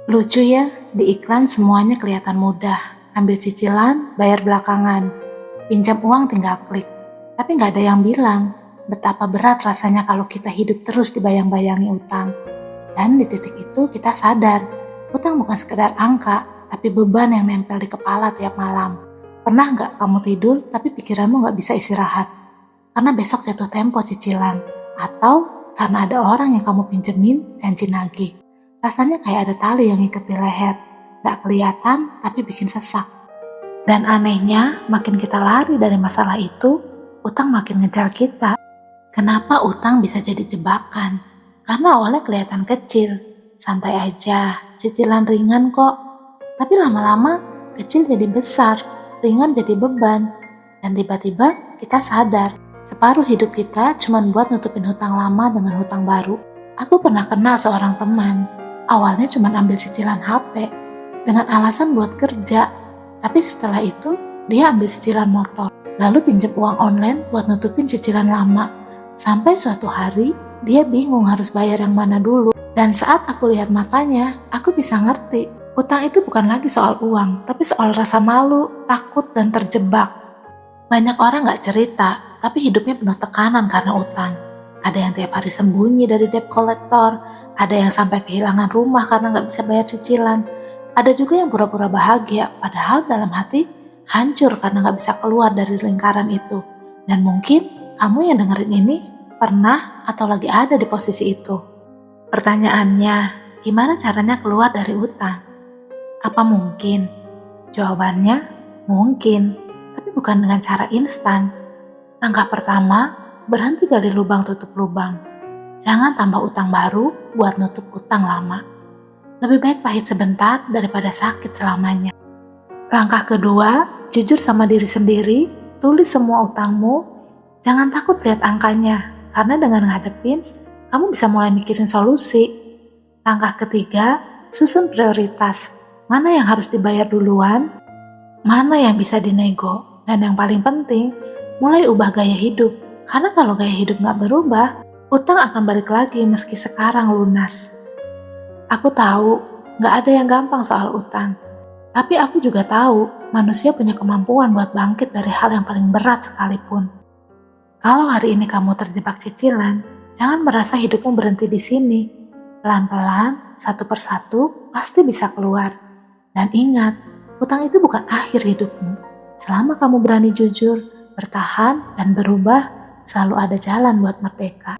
Lucu ya, di iklan semuanya kelihatan mudah. Ambil cicilan, bayar belakangan. Pinjam uang tinggal klik. Tapi nggak ada yang bilang betapa berat rasanya kalau kita hidup terus dibayang-bayangi utang. Dan di titik itu kita sadar, utang bukan sekedar angka, tapi beban yang nempel di kepala tiap malam. Pernah nggak kamu tidur tapi pikiranmu nggak bisa istirahat? Karena besok jatuh tempo cicilan. Atau karena ada orang yang kamu pinjemin janji nagih. Rasanya kayak ada tali yang ngikat di leher. Gak kelihatan tapi bikin sesak. Dan anehnya, makin kita lari dari masalah itu, utang makin ngejar kita. Kenapa utang bisa jadi jebakan? Karena awalnya kelihatan kecil. Santai aja, cicilan ringan kok. Tapi lama-lama, kecil jadi besar, ringan jadi beban. Dan tiba-tiba kita sadar, separuh hidup kita cuma buat nutupin hutang lama dengan hutang baru. Aku pernah kenal seorang teman. Awalnya cuma ambil cicilan HP dengan alasan buat kerja, tapi setelah itu dia ambil cicilan motor, lalu pinjam uang online buat nutupin cicilan lama. Sampai suatu hari dia bingung harus bayar yang mana dulu. Dan saat aku lihat matanya, aku bisa ngerti, utang itu bukan lagi soal uang, tapi soal rasa malu, takut, dan terjebak. Banyak orang gak cerita, tapi hidupnya penuh tekanan karena utang. Ada yang tiap hari sembunyi dari debt collector, ada yang sampai kehilangan rumah karena gak bisa bayar cicilan. Ada juga yang pura-pura bahagia, padahal dalam hati hancur karena gak bisa keluar dari lingkaran itu. Dan mungkin kamu yang dengerin ini pernah atau lagi ada di posisi itu. Pertanyaannya, gimana caranya keluar dari utang? Apa mungkin? Jawabannya, mungkin, tapi bukan dengan cara instan. Langkah pertama, berhenti gali lubang tutup lubang. Jangan tambah utang baru buat nutup utang lama. Lebih baik pahit sebentar daripada sakit selamanya. Langkah kedua, jujur sama diri sendiri, tulis semua utangmu. Jangan takut lihat angkanya, karena dengan ngadepin, kamu bisa mulai mikirin solusi. Langkah ketiga, susun prioritas. Mana yang harus dibayar duluan, mana yang bisa dinego, dan yang paling penting, mulai ubah gaya hidup. Karena kalau gaya hidup gak berubah, utang akan balik lagi meski sekarang lunas. Aku tahu, gak ada yang gampang soal utang. Tapi aku juga tahu, manusia punya kemampuan buat bangkit dari hal yang paling berat sekalipun. Kalau hari ini kamu terjebak cicilan, jangan merasa hidupmu berhenti di sini. Pelan-pelan, satu persatu, pasti bisa keluar. Dan ingat, utang itu bukan akhir hidupmu. Selama kamu berani jujur, bertahan, dan berubah, selalu ada jalan buat merdeka.